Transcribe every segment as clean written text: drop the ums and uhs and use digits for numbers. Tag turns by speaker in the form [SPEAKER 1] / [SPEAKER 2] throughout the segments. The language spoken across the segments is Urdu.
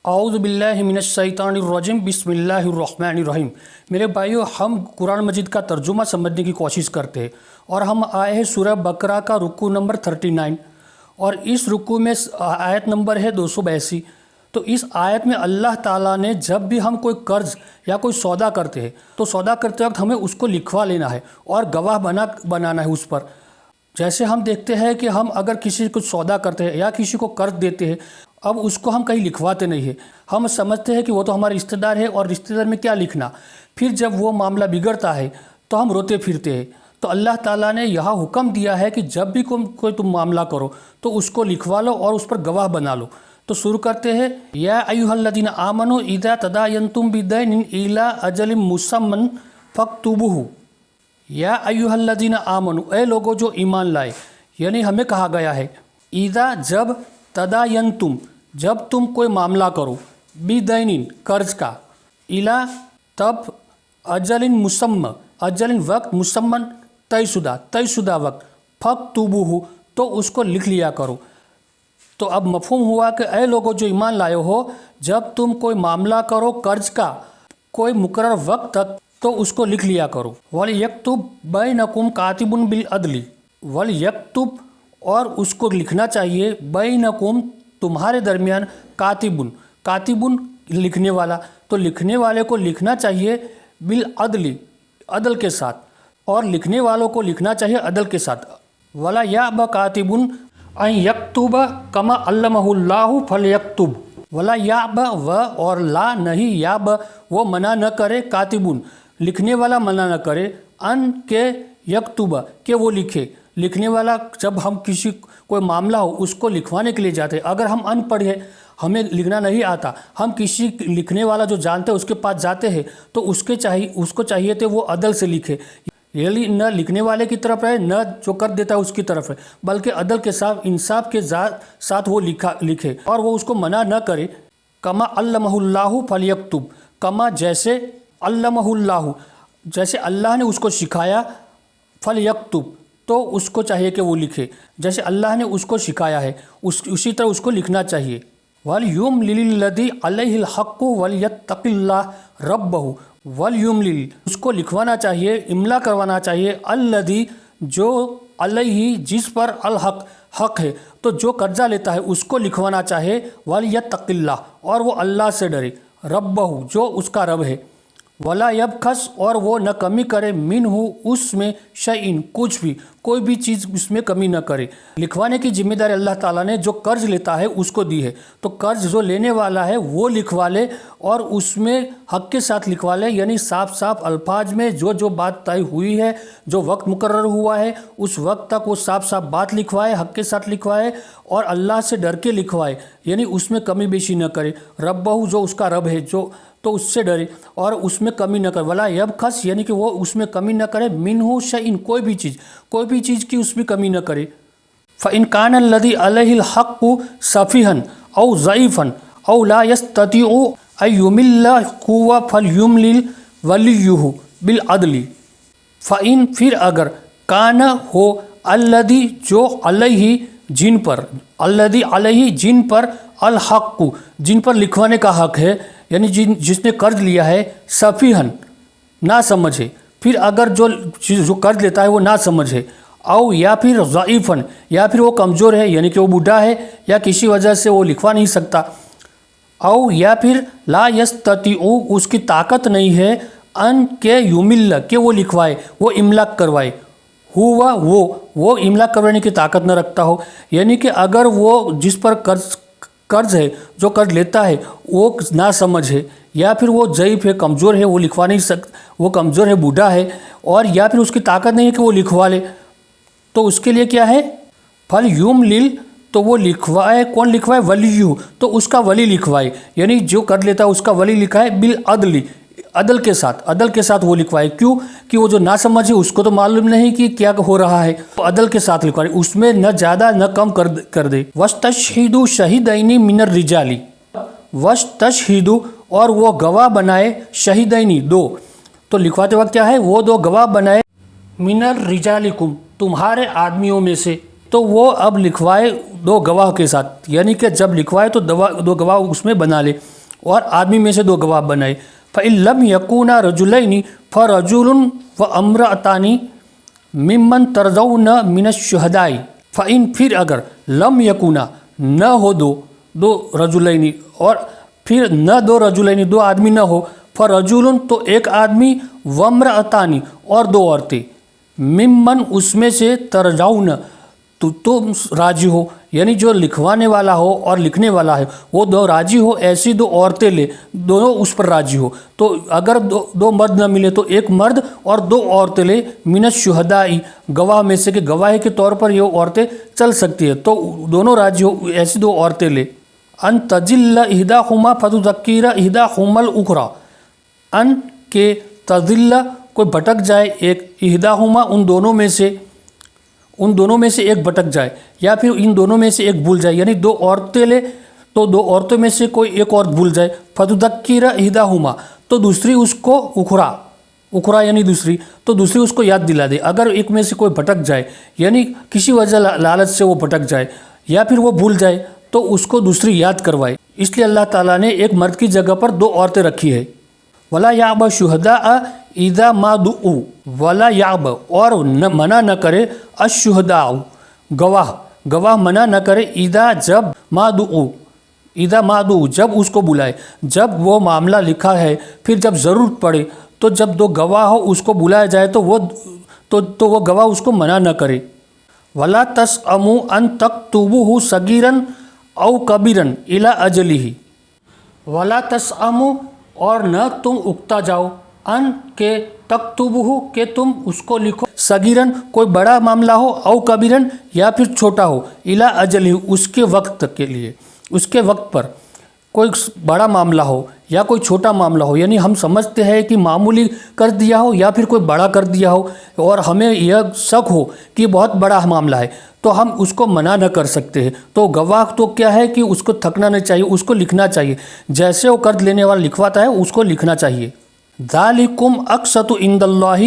[SPEAKER 1] اعوذ باللہ من الشیطان الرجیم بسم اللہ الرحمن الرحیم۔ میرے بھائیو، ہم قرآن مجید کا ترجمہ سمجھنے کی کوشش کرتے ہیں اور ہم آئے ہیں سورہ بقرہ کا رکوع نمبر 39 اور اس رکوع میں آیت نمبر ہے 282۔ تو اس آیت میں اللہ تعالیٰ نے جب بھی ہم کوئی قرض یا کوئی سودا کرتے ہیں تو سودا کرتے وقت ہمیں اس کو لکھوا لینا ہے اور گواہ بنانا ہے اس پر۔ جیسے ہم دیکھتے ہیں کہ ہم اگر کسی کو سودا کرتے ہیں یا کسی کو قرض دیتے ہیں، اب اس کو ہم کہیں لکھواتے نہیں ہیں، ہم سمجھتے ہیں کہ وہ تو ہمارے رشتہ دار ہے اور رشتہ دار میں کیا لکھنا۔ پھر جب وہ معاملہ بگڑتا ہے تو ہم روتے پھرتے ہیں۔ تو اللہ تعالیٰ نے یہاں حکم دیا ہے کہ جب بھی کوئی تم معاملہ کرو تو اس کو لکھوا لو اور اس پر گواہ بنا لو۔ تو شروع کرتے ہیں، یا ایھا الذین آمنوا اذا تداینتم بدین الی اجل مسمى فاکتبوہ۔ یا ایھا الذین آمنوا، اے لوگوں جو ایمان لائے، یعنی ہمیں کہا گیا ہے، اذا جب، تداینتم جب تم کوئی معاملہ کرو، بدین قرض کا، الی تب، اجل مسمى اجل وقت، مسمى طے شدہ وقت، فاکتبوہ تو اس کو لکھ لیا کرو۔ تو اب مفہوم ہوا کہ اے لوگوں جو ایمان لائے ہو، جب تم کوئی معاملہ کرو قرض کا کوئی مقرر وقت تک تو اس کو لکھ لیا کرو۔ وَلْيَكْتُبْ بَيْنَكُمْ كَاتِبٌ بِالْعَدْلِ، وَلْيَكْتُبْ اور اس کو لکھنا چاہیے، بَيْنَكُمْ تمہارے درمیان، کاتبٌ لکھنے والا، تو لکھنے والے کو لکھنا چاہیے بالعدل، عدل کے ساتھ، اور لکھنے والوں کو لکھنا چاہیے عدل کے ساتھ۔ وَلَا يَأْبَ كَاتِبٌ ان یکتب کما علمہ اللہ فلیکتب۔ ولا یاب، و اور لا نہیں، یاب وہ منع نہ کرے، کاتبن لکھنے والا منع نہ کرے، ان کے یکتب کہ وہ لکھے۔ لکھنے والا جب ہم کسی کوئی معاملہ ہو اس کو لکھوانے کے لیے جاتے ہیں، اگر ہم ان پڑھ ہیں، ہمیں لکھنا نہیں آتا، ہم کسی لکھنے والا جو جانتے ہیں اس کے پاس جاتے ہیں تو اس کو چاہیے تھے وہ عدل سے لکھے، یعنی نہ لکھنے والے کی طرف رہے نہ جو کر دیتا ہے اس کی طرف ہے، بلکہ عدل کے ساتھ، انصاف کے ساتھ وہ لکھے اور وہ اس کو منع نہ کرے۔ کما علمہ اللہ فلیکتب، کما جیسے، علمہ اللہ جیسے اللہ نے اس کو سکھایا، فلیکتب تو اس کو چاہیے کہ وہ لکھے، جیسے اللہ نے اس کو سکھایا ہے اسی طرح اس کو لکھنا چاہیے۔ وَلْيُمْلِلِ الَّذِي عَلَيْهِ الْحَقُّ وَلْيَتَّقِ اللَّهَ رَبَّهُ۔ وَلْيُمْلِلِ اس کو لکھوانا چاہیے، املا کروانا چاہیے، الَّذِي جو، علیہ جس پر، الحق حق ہے، تو جو قرضہ لیتا ہے اس کو لکھوانا چاہے، وَلْيَتَّقِ اللَّهَ اور وہ اللہ سے ڈرے، رَبَّهُ جو اس کا رب ہے، وَلَا يَبْخَسْ اور وہ نہ کمی کرے، مِنْهُ اس میں، شَيْءٍ کچھ بھی، کوئی بھی چیز اس میں کمی نہ کرے۔ لکھوانے کی ذمہ داری اللہ تعالیٰ نے جو قرض لیتا ہے اس کو دی ہے، تو قرض جو لینے والا ہے وہ لکھوا لے اور اس میں حق کے ساتھ لکھوا لے، یعنی صاف صاف الفاظ میں جو بات طے ہوئی ہے، جو وقت مقرر ہوا ہے اس وقت تک وہ صاف صاف بات لکھوائے، حق کے ساتھ لکھوائے اور اللہ سے ڈر کے لکھوائے، یعنی اس میں کمی بیشی نہ کرے، ربہ جو اس کا رب ہے تو اس سے ڈرے اور اس میں کمی نہ کرے۔ ولا یبخس یعنی کہ وہ اس میں کمی نہ کرے، منہ شیء کوئی بھی چیز کی اس میں کمی نہ کرے۔ فإن كان الذي عليه الحق سفيها أو ضعيفا أو لا يستطيع أن يمل هو فليملل وليه بالعدل۔ فإن پھر اگر، کان ہو، الذي جو، علیہ جن پر، الذي علیہ جن پر، الحق جن پر لکھوانے کا حق ہے، یعنی جس نے قرض لیا ہے، سفیہن نہ سمجھے، پھر اگر جو قرض لیتا ہے وہ نہ سمجھے، او یا پھر ضعیفن یا پھر وہ کمزور ہے، یعنی کہ وہ بوڑھا ہے یا کسی وجہ سے وہ لکھوا نہیں سکتا، او یا پھر لا یستطیع اس کی طاقت نہیں ہے، ان کے یمل کہ وہ لکھوائے، وہ املا کروائے، ہوا وہ املا کروانے کی طاقت نہ رکھتا ہو، یعنی کہ اگر وہ جس پر قرض ہے، جو قرض لیتا ہے وہ نہ سمجھ ہے یا پھر وہ ضعیف ہے، کمزور ہے، وہ لکھوا نہیں سکتا، وہ کمزور ہے، بوڑھا ہے، اور یا پھر اس کی طاقت نہیں ہے کہ وہ لکھوا لے، تو اس کے لیے کیا ہے، فَلْيُمْلِلْ تو وہ لکھوائے، کون لکھوائے، ولیہ تو اس کا ولی لکھوائے، یعنی جو قرض لیتا ہے اس کا ولی لکھائے، بالعدل عدل کے ساتھ وہ لکھوائے۔ کیوں کہ وہ جو نہ سمجھے اس کو تو معلوم نہیں کہ کیا ہو رہا ہے، تو عدل کے ساتھ لکھوائے، اس میں نہ زیادہ نہ کم کر دے۔ وَاسْتَشْهِدُوا شَهِدَيْنِ مِنَ الرِّجَالِ، وَاسْتَشْهِدُوا اور وہ گواہ بنائے، شہیدین دو، تو لکھواتے وقت کیا ہے، وہ دو گواہ بنائے، من الرجالکم تمہارے آدمیوں میں سے، تو وہ اب لکھوائے دو گواہ کے ساتھ، یعنی کہ جب لکھوائے تو دو گواہ اس میں بنا لے، اور آدمی میں سے دو گواہ بنائے۔ فَإِن لَمْ يَكُونَا رَجُلَيْنِ فَرَجُلٌ وَامْرَأَتَانِ ممن ترضون من الشہداء۔ فَإِن پھر اگر لم یکونا نہ ہو دو رجلین، اور پھر نہ دو رجلین دو آدمی نہ ہو، فرجل تو ایک آدمی، وامرأتان اور دو عورتیں، ممن اس میں سے ترضون تو تم راضی ہو، یعنی جو لکھوانے والا ہو اور لکھنے والا ہے وہ دو راضی ہو، ایسی دو عورتیں لے، دونوں اس پر راضی ہو۔ تو اگر دو مرد نہ ملے تو ایک مرد اور دو عورتیں لے، من الشہداء گواہ میں سے، کہ گواہی کے طور پر یہ عورتیں چل سکتی ہے، تو دونوں راضی ہو، ایسی دو عورتیں لے۔ ان تضل احداہما فتذکر احداہما الاخری، ان کے تضل کوئی بھٹک جائے ایک، احداہما ان دونوں میں سے ایک بھٹک جائے، یا پھر ان دونوں میں سے ایک بھول جائے، یعنی دو عورتیں لے تو دو عورتوں میں سے کوئی ایک عورت بھول جائے، فتذکر احداہما تو دوسری اس کو اخری یعنی دوسری، تو دوسری اس کو یاد دلا دے۔ اگر ایک میں سے کوئی بھٹک جائے، یعنی کسی وجہ لالچ سے وہ بھٹک جائے یا پھر وہ بھول جائے، تو اس کو دوسری یاد کروائے۔ اس لیے اللہ تعالیٰ نے ایک مرد کی جگہ پر دو عورتیں رکھی ہے۔ ولا یعب الشہداء اذا ما دعوا، ولا یعب اور منع نہ کرے، الشہداء گواہ منع نہ کرے، اذا جب ما دعوا جب اس کو بلائے، جب وہ معاملہ لکھا ہے، پھر جب ضرورت پڑے تو جب دو گواہ ہو اس کو بلایا جائے تو وہ گواہ اس کو منع نہ کرے۔ ولا تسأموا ان تكتبوه صغيرا او کبیرا الی اجلہ، ولا تسأموا اور نہ تم اکتا جاؤ، ان کے تکتبوہ کہ تم اس کو لکھو، صغیرن کوئی بڑا معاملہ ہو، او کبیرن یا پھر چھوٹا ہو، الی اجلہ اس کے وقت کے لیے، اس کے وقت پر کوئی بڑا معاملہ ہو یا کوئی چھوٹا معاملہ ہو، یعنی ہم سمجھتے ہیں کہ معمولی کر دیا ہو یا پھر کوئی بڑا کر دیا ہو، اور ہمیں یہ شک ہو کہ بہت بڑا معاملہ ہے، تو ہم اس کو منع نہ کر سکتے ہیں۔ تو گواہ تو کیا ہے کہ اس کو تھکنا نہیں چاہیے، اس کو لکھنا چاہیے، جیسے وہ قرض لینے والا لکھواتا ہے اس کو لکھنا چاہیے۔ ذالکم اقسط عند اللہ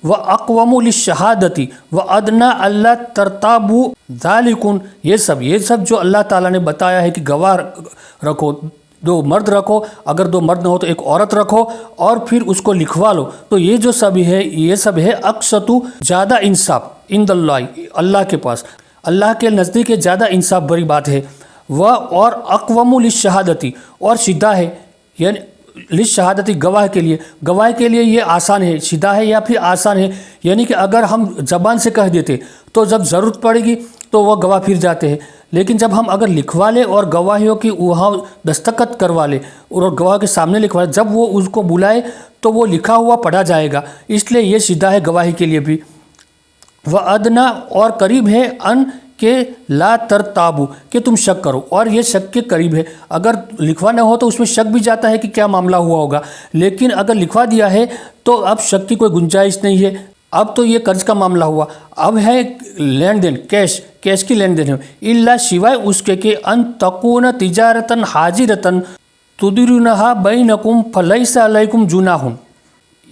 [SPEAKER 1] واقوم للشہادۃ وادنی الا ترتابوا، ذالکم یہ سب جو اللہ تعالیٰ نے بتایا ہے کہ گواہ رکھو، دو مرد رکھو، اگر دو مرد نہ ہو تو ایک عورت رکھو، اور پھر اس کو لکھوا لو، تو یہ جو سب ہے اقسط زیادہ انصاف، عند اللہ اللہ کے پاس، اللہ کے نزدیک زیادہ انصاف بری بات ہے۔ وہ اور اقوم للشہادۃ اور سیدھا ہے، یعنی للشہادت گواہ کے لیے یہ آسان ہے، سیدھا ہے یا پھر آسان ہے، یعنی کہ اگر ہم زبان سے کہہ دیتے تو جب ضرورت پڑے گی تو وہ گواہ پھر جاتے ہیں، لیکن جب ہم اگر لکھوا لیں اور گواہیوں کی وہاں دستخط کروا لیں اور گواہ کے سامنے لکھوا لیں، جب وہ اس کو بلائے تو وہ لکھا ہوا پڑھا جائے گا، اس لیے یہ سیدھا ہے گواہی کے لیے بھی۔ وَأَدْنَا اور قریب ہے، ان کہ لا ترتابو کہ تم شک کرو، اور یہ شک کے قریب ہے۔ اگر لکھوا نہ ہو تو اس میں شک بھی جاتا ہے کہ کیا معاملہ ہوا ہوگا، لیکن اگر لکھوا دیا ہے تو اب شک کی کوئی گنجائش نہیں ہے۔ اب تو یہ قرض کا معاملہ ہوا، اب ہے لین دین، کیش کی لین دین ہے، الا سوائے اس کے کہ ان تکون تجارتن حاضرتن تدیرونہا بینکم فلیس علیکم جناح،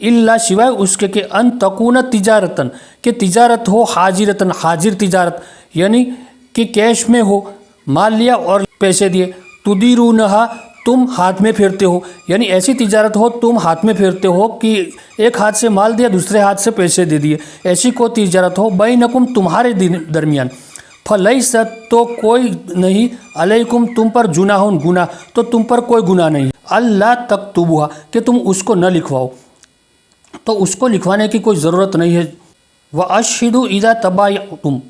[SPEAKER 1] الا سوائے اس کے کہ ان تکون تجارتن کہ تجارت ہو، حاضرتن حاضر تجارت، یعنی کہ کیش میں ہو، مال لیا اور پیسے دیے، تدیرونہا تم ہاتھ میں پھیرتے ہو، یعنی ایسی تجارت ہو تم ہاتھ میں پھیرتے ہو کہ ایک ہاتھ سے مال دیا دوسرے ہاتھ سے پیسے دے دیے، ایسی کوئی تجارت ہو، بینکم تمہارے درمیان، فلیس تو کوئی نہیں، علیکم تم پر جناح گناہ، تو تم پر کوئی گناہ نہیں، اللہ تکتبوہا کہ تم اس کو نہ لکھواؤ، تو اس کو لکھوانے کی کوئی ضرورت نہیں ہے۔ وَأَشْهِدُوا إِذَا تَبَايَعْتُمْ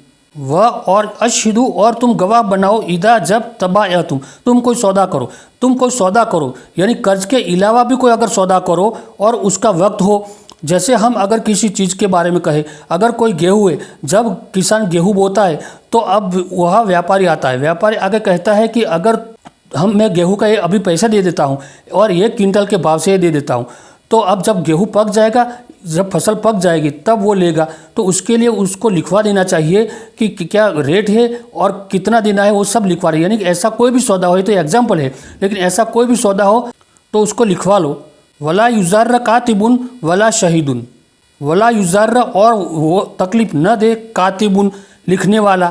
[SPEAKER 1] اور اشہدو اور تم گواہ بناؤ، اذا جب تبایعتم تم کوئی سودا کرو، یعنی قرض کے علاوہ بھی کوئی اگر سودا کرو اور اس کا وقت ہو، جیسے ہم اگر کسی چیز کے بارے میں کہیں، اگر کوئی گیہوں ہے، جب کسان گیہوں بوتا ہے تو اب وہاں ویاپاری آتا ہے، ویاپاری آگے کہتا ہے کہ اگر میں گیہوں کا ابھی پیسہ دے دیتا ہوں اور 1 کنٹل کے بھاؤ سے یہ دے دیتا ہوں، تو اب جب گیہوں پک جائے گا، جب فصل پک جائے گی تب وہ لے گا، تو اس کے لیے اس کو لکھوا دینا چاہیے کہ کیا ریٹ ہے اور کتنا دینا ہے، وہ سب لکھوا رہے، یعنی کہ ایسا کوئی بھی سودا ہو، یہ تو ایگزامپل ہے، لیکن ایسا کوئی بھی سودا ہو تو اس کو لکھوا لو۔ ولا یضار کاتب ولا شہید، ولا یضار اور وہ تکلیف نہ دے، کاتب لکھنے والا،